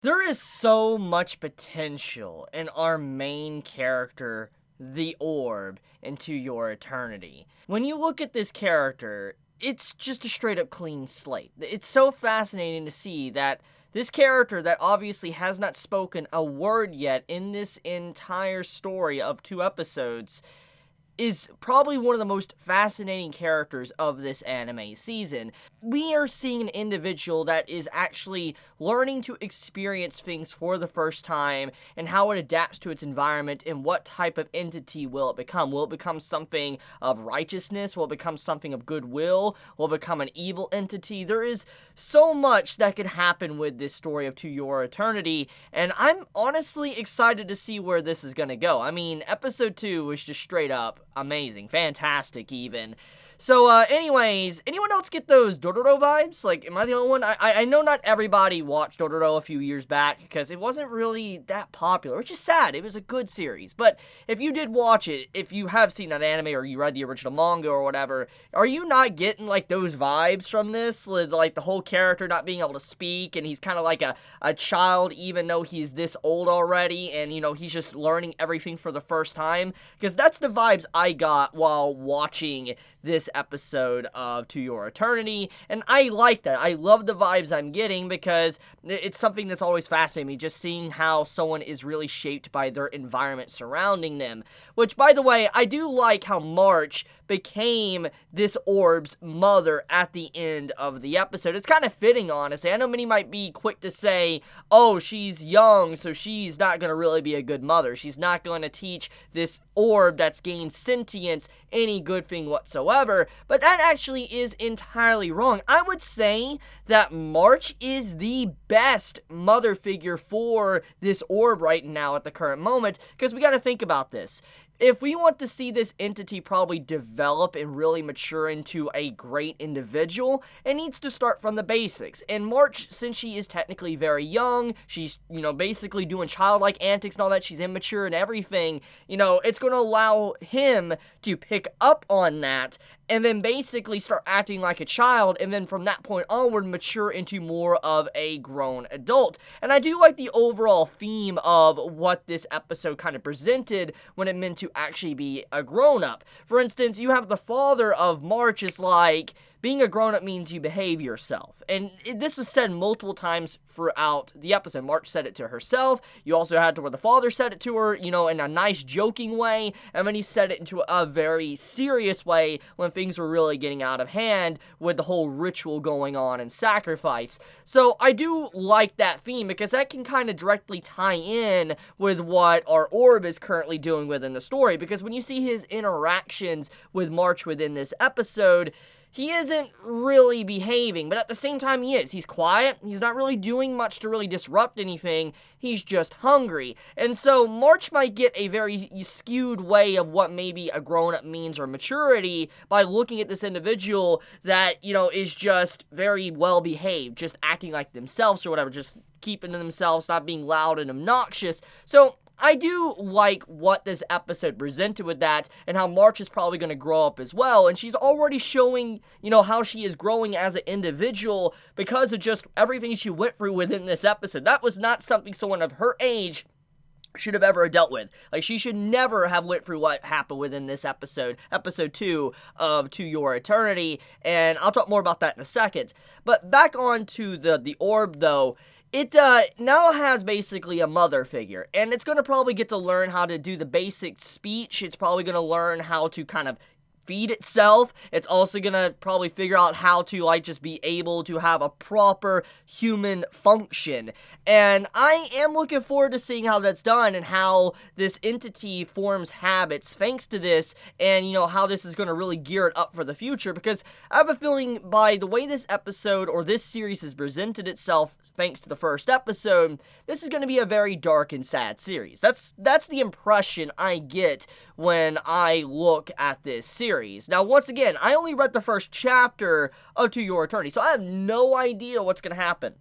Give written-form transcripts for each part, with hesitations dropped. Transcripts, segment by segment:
There is so much potential in our main character, the Orb, into your eternity. When you look at this character, it's just a straight up clean slate. It's so fascinating to see that this character that obviously has not spoken a word yet in this entire story of 2 episodes is probably one of the most fascinating characters of this anime season. We are seeing an individual that is actually learning to experience things for the first time and how it adapts to its environment and what type of entity will it become. Will it become something of righteousness? Will it become something of goodwill? Will it become an evil entity? There is so much that could happen with this story of To Your Eternity, and I'm honestly excited to see where this is gonna go. I mean, episode 2 was just straight up amazing, fantastic even. So, anyways, anyone else get those Dororo vibes? Like, am I the only one? I know not everybody watched Dororo a few years back because it wasn't really that popular, which is sad. It was a good series. But if you did watch it, if you have seen that anime or you read the original manga or whatever, are you not getting, like, those vibes from this? Like, the whole character not being able to speak and he's kind of like a child even though he's this old already and, you know, he's just learning everything for the first time? Because that's the vibes I got while watching this episode of To Your Eternity, and I like that. I love the vibes I'm getting because it's something that's always fascinating me, just seeing how someone is really shaped by their environment surrounding them. Which, by the way, I do like how March became this orb's mother at the end of the episode. It's kind of fitting, honestly. I know many might be quick to say, oh, she's young, so she's not going to really be a good mother. She's not going to teach this orb that's gained sentience any good thing whatsoever, but that actually is entirely wrong. I would say that March is the best mother figure for this orb right now at the current moment, because we got to think about this. If we want to see this entity probably develop and really mature into a great individual, it needs to start from the basics. And March, since she is technically very young, she's, basically doing childlike antics and all that, she's immature and everything, it's going to allow him to pick up on that and then basically start acting like a child, and then from that point onward mature into more of a grown adult. And I do like the overall theme of what this episode kind of presented when it meant to actually be a grown-up. For instance, you have the father of March is like, being a grown-up means you behave yourself. And this was said multiple times throughout the episode. March said it to herself. You also had to where the father said it to her, in a nice joking way. And then he said it into a very serious way when things were really getting out of hand with the whole ritual going on and sacrifice. So I do like that theme because that can kind of directly tie in with what our orb is currently doing within the story. Because when you see his interactions with March within this episode, he isn't really behaving, but at the same time he is. He's quiet, he's not really doing much to really disrupt anything, he's just hungry. And so March might get a very skewed way of what maybe a grown-up means or maturity by looking at this individual that, is just very well behaved, just acting like themselves or whatever, just keeping to themselves, not being loud and obnoxious. So I do like what this episode presented with that and how March is probably going to grow up as well. And she's already showing, how she is growing as an individual because of just everything she went through within this episode. That was not something someone of her age should have ever dealt with. Like, she should never have went through what happened within this episode 2 of To Your Eternity, and I'll talk more about that in a second. But back on to the orb, though. It now has basically a mother figure, and it's going to probably get to learn how to do the basic speech. It's probably going to learn how to kind of feed itself. It's also gonna probably figure out how to just be able to have a proper human function. And I am looking forward to seeing how that's done and how this entity forms habits thanks to this, and how this is gonna really gear it up for the future, because I have a feeling by the way this episode or this series has presented itself thanks to the first episode, this is gonna be a very dark and sad series. That's the impression I get when I look at this series. series. Now, once again, I only read the first chapter of To Your Eternity, so I have no idea what's going to happen.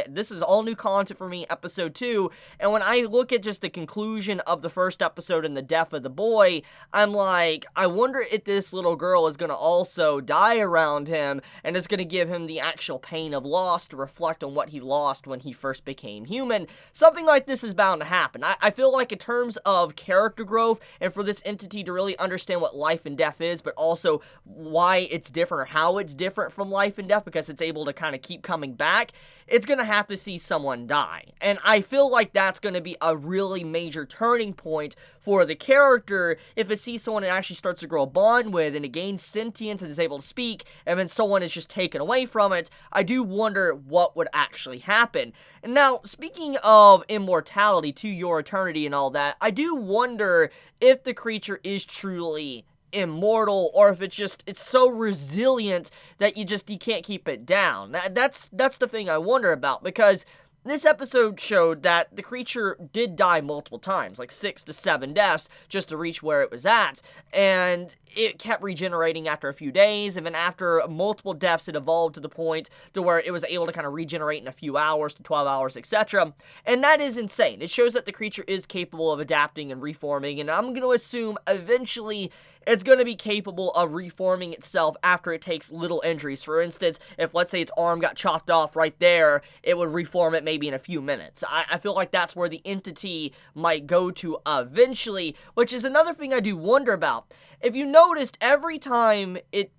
This is all new content for me, episode 2, and when I look at just the conclusion of the first episode and the death of the boy, I'm like, I wonder if this little girl is going to also die around him, and is going to give him the actual pain of loss to reflect on what he lost when he first became human. Something like this is bound to happen. I feel like in terms of character growth, and for this entity to really understand what life and death is, but also why it's different or how it's different from life and death, because it's able to kind of keep coming back, it's going to have to see someone die. And I feel like that's going to be a really major turning point for the character if it sees someone it actually starts to grow a bond with and it gains sentience and is able to speak, and then someone is just taken away from it. I do wonder what would actually happen. And now, speaking of immortality, To Your Eternity and all that, I do wonder if the creature is truly immortal, or if it's so resilient that you can't keep it down. That's the thing I wonder about, because this episode showed that the creature did die multiple times, like 6 to 7 deaths, just to reach where it was at, and it kept regenerating after a few days, and then after multiple deaths, it evolved to the point to where it was able to kind of regenerate in a few hours to 12 hours, etc. And that is insane. It shows that the creature is capable of adapting and reforming, and I'm going to assume eventually it's going to be capable of reforming itself after it takes little injuries. For instance, if let's say its arm got chopped off right there, it would reform it maybe in a few minutes. I feel like that's where the entity might go to eventually, which is another thing I do wonder about. If you noticed, every time it,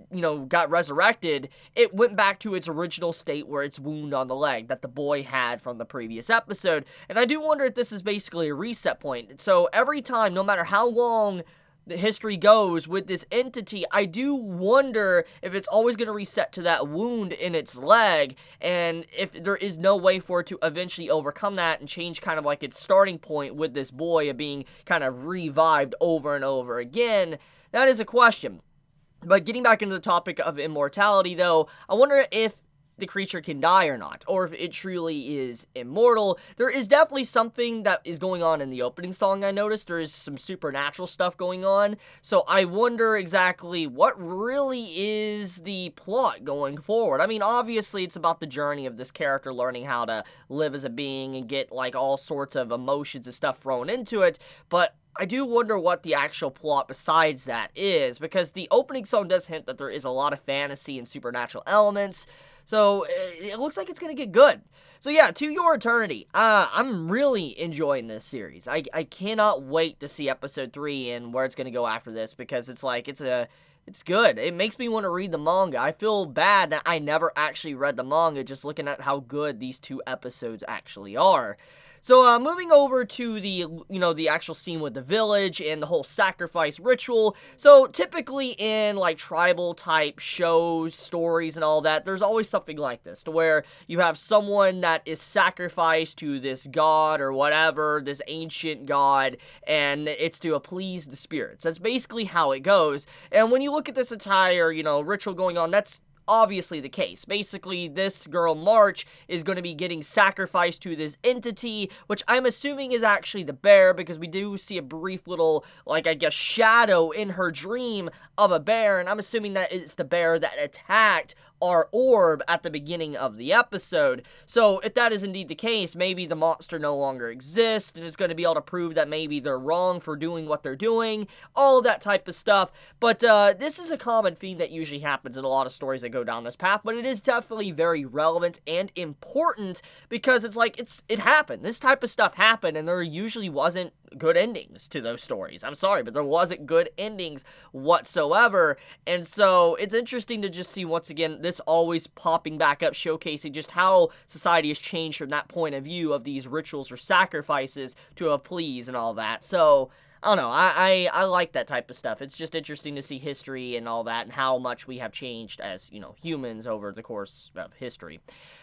got resurrected, it went back to its original state where its wound on the leg that the boy had from the previous episode. And I do wonder if this is basically a reset point. So every time, no matter how long the history goes with this entity, I do wonder if it's always going to reset to that wound in its leg, and if there is no way for it to eventually overcome that and change kind of like its starting point with this boy of being kind of revived over and over again. That is a question. But getting back into the topic of immortality, though, I wonder if the creature can die or not, or if it truly is immortal. There is definitely something that is going on in the opening song. I noticed there is some supernatural stuff going on, so I wonder exactly what really is the plot going forward. I mean, obviously it's about the journey of this character learning how to live as a being and get like all sorts of emotions and stuff thrown into it, but I do wonder what the actual plot besides that is, because the opening song does hint that there is a lot of fantasy and supernatural elements, so it looks like it's going to get good. So yeah, To Your Eternity. I'm really enjoying this series. I cannot wait to see episode 3 and where it's going to go after this, because it's good. It makes me want to read the manga. I feel bad that I never actually read the manga, just looking at how good these 2 episodes actually are. So, moving over to the actual scene with the village and the whole sacrifice ritual. So, typically in, like, tribal-type shows, stories, and all that, there's always something like this, to where you have someone that is sacrificed to this god or whatever, this ancient god, and it's to appease the spirits. That's basically how it goes. And when you look at this entire, ritual going on, that's obviously the case. Basically, this girl, March, is going to be getting sacrificed to this entity, which I'm assuming is actually the bear, because we do see a brief little, shadow in her dream of a bear, and I'm assuming that it's the bear that attacked our orb at the beginning of the episode. So if that is indeed the case, maybe the monster no longer exists, and it's going to be able to prove that maybe they're wrong for doing what they're doing, all of that type of stuff. But this is a common theme that usually happens in a lot of stories that go down this path, but it is definitely very relevant and important, because it happened. This type of stuff happened, and there usually wasn't good endings to those stories. I'm sorry, but there wasn't good endings whatsoever. And so it's interesting to just see, once again, this always popping back up, showcasing just how society has changed from that point of view of these rituals or sacrifices to appease and all that. So I don't know, I like that type of stuff. It's just interesting to see history and all that, and how much we have changed as, humans over the course of history.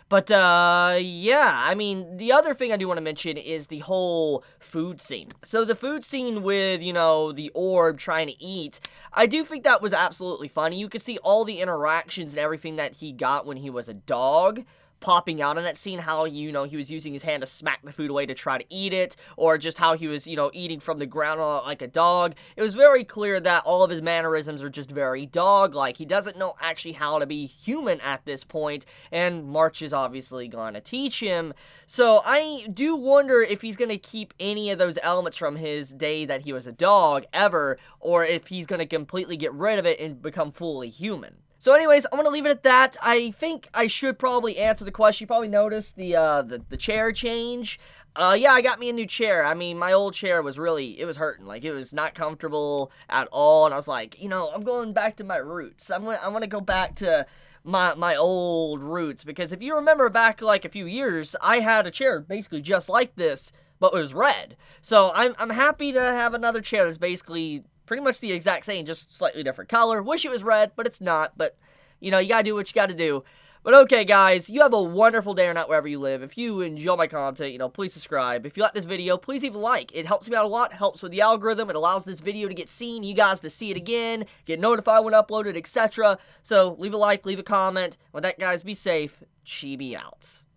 But, yeah, I mean, the other thing I do want to mention is the whole food scene. So the food scene with, the orb trying to eat, I do think that was absolutely funny. You could see all the interactions and everything that he got when he was a dog. popping out in that scene, how, you know, he was using his hand to smack the food away to try to eat it, or just how he was, you know, eating from the ground like a dog. It was very clear that all of his mannerisms are just very dog-like. He doesn't know actually how to be human at this point, and March is obviously gonna teach him. So I do wonder if he's gonna keep any of those elements from his day that he was a dog, ever, or if he's gonna completely get rid of it and become fully human. So anyways, I'm going to leave it at that. I think I should probably answer the question. You probably noticed the chair change. Yeah, I got me a new chair. I mean, my old chair was really, it was hurting. Like, it was not comfortable at all. And I was like, you know, I'm going back to my roots. I'm gonna go back to my old roots. Because if you remember back, like, a few years, I had a chair basically just like this, but it was red. So I'm happy to have another chair that's basically pretty much the exact same, just slightly different color. Wish it was red, but it's not. But, you know, you gotta do what you gotta do. But okay, guys, you have a wonderful day or night wherever you live. If you enjoy my content, you know, please subscribe. If you like this video, please leave a like. It helps me out a lot, helps with the algorithm. It allows this video to get seen, you guys to see it again, get notified when uploaded, etc. So leave a like, leave a comment. With that, guys, be safe. Chibi out.